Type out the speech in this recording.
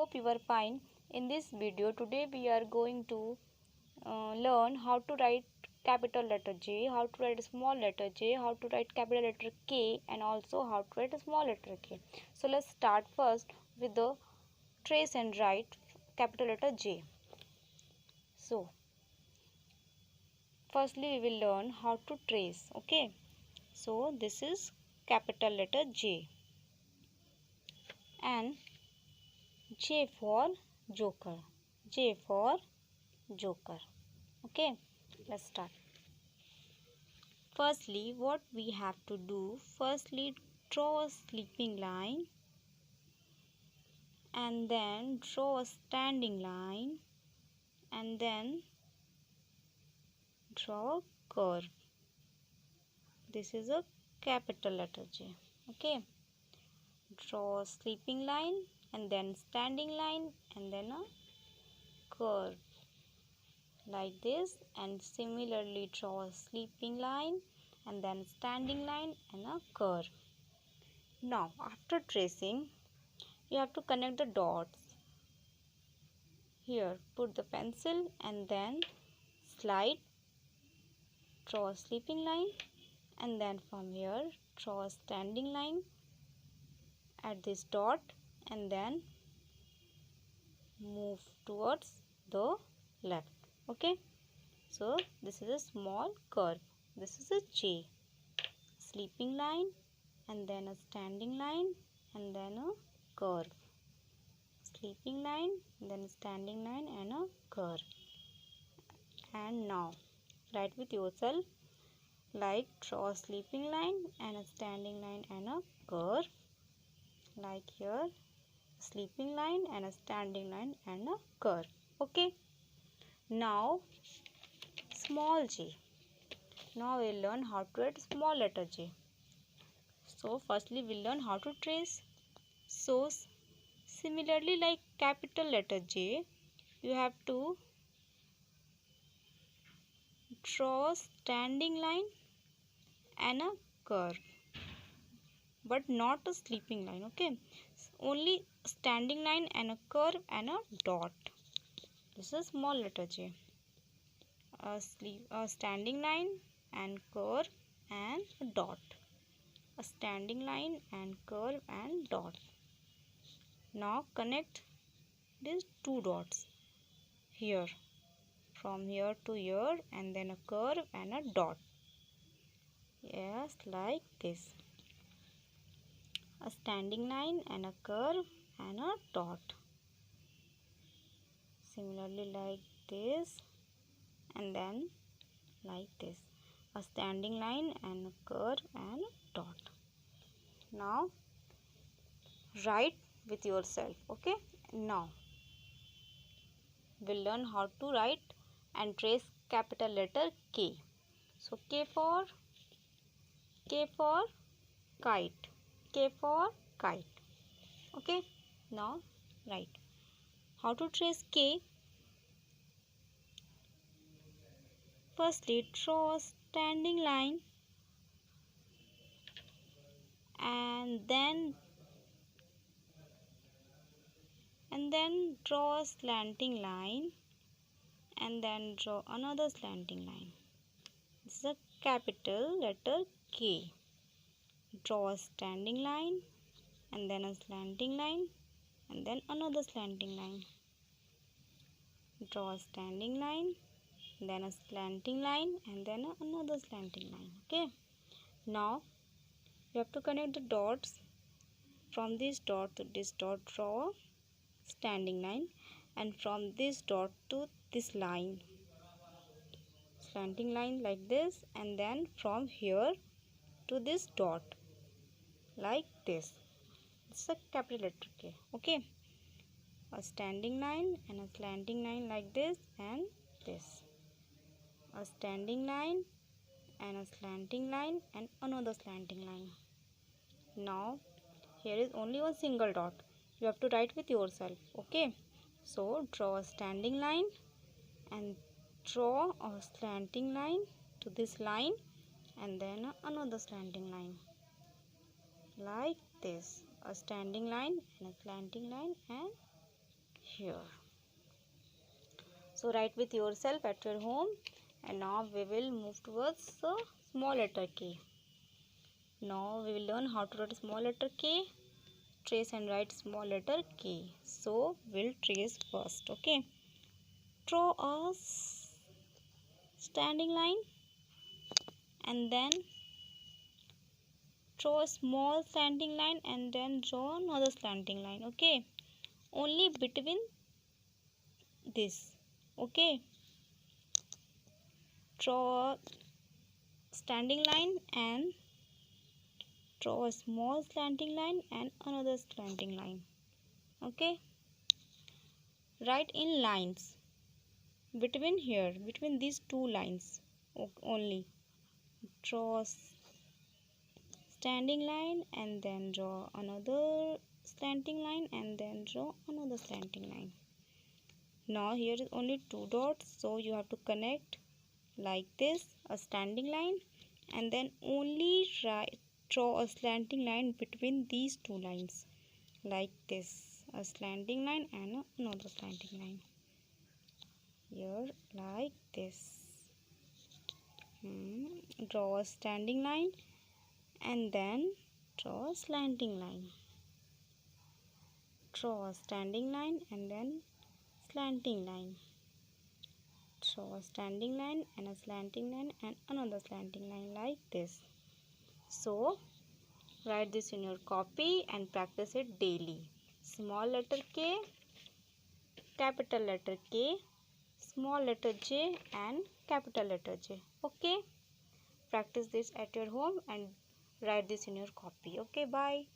hope you are fine. In this video today we are going to learn how to write capital letter J, how to write a small letter J, how to write capital letter K, and also how to write a small letter K. So let's start first with the trace and write capital letter J. So firstly we will learn how to trace. Okay, so this is capital letter J and J for joker. J for joker. Okay, let's start. Firstly, what we have to do, firstly draw a sleeping line and then draw a standing line and then draw a curve. This is a capital letter J. Okay, draw a sleeping line and then standing line and then a curve like this, and similarly draw a sleeping line and then standing line and a curve. Now after tracing you have to connect the dots. Here put the pencil and then slide, draw a sleeping line, and then from here draw a standing line at this dot and then move towards the left. Okay, so this is a small curve. This is a J, sleeping line and then a standing line and then a curve, sleeping line then standing line and a curve. And now write with yourself, like draw a sleeping line and a standing line and a curve, like here sleeping line and a standing line and a curve. Okay, now small j. Now we'll learn how to write small letter J. So firstly we'll learn how to trace. So similarly like capital letter J, you have to draw a standing line and a curve, but not a sleeping line. Okay, only standing line and a curve and a dot. This is small letter J. A standing line and curve and a dot. A standing line and curve and dot. Now connect these two dots here, from here to here, and then a curve and a dot. Yes, like this. A standing line and a curve and a dot. Similarly like this and then like this. A standing line and a curve and a dot. Now write with yourself. Okay, now we'll learn how to write and trace capital letter K. So K for kite. K for kite. Okay, now write. How to trace K? Firstly, draw a standing line and then draw a slanting line and then draw another slanting line. This is a capital letter K. Draw a standing line and then a slanting line and then another slanting line. Draw a standing line, then a slanting line and then another slanting line. Okay, now you have to connect the dots. From this dot to this dot draw a standing line, and from this dot to this line slanting line like this, and then from here to this dot like this. This is a capital letter K. Okay, a standing line and a slanting line like this and this. A standing line and a slanting line and another slanting line. Now here is only one single dot. You have to write with yourself. Okay, so draw a standing line and draw a slanting line to this line and then another slanting line like this. A standing line and a slanting line and here. So write with yourself at your home. And now we will move towards the small letter K. Now we will learn how to write small letter K. Trace and write small letter K. So we'll trace first. Okay. Draw a standing line and then draw a small slanting line and then draw another slanting line. Okay. Only between this. Okay. Draw a standing line and draw a small slanting line and another slanting line. Okay. Write in lines between here, between these two lines only. Draw a standing line and then draw another slanting line and then draw another slanting line. Now here is only two dots, so you have to connect like this, a standing line, and then only draw a slanting line between these two lines like this, a slanting line and another slanting line here like this. Draw a standing line and then draw a slanting line. Draw a standing line and then slanting line. Draw a standing line and a slanting line and another slanting line like this. So write this in your copy and practice it daily. Small letter K, capital letter K, small letter J and capital letter J. Okay. Practice this at your home and write this in your copy. Okay, bye.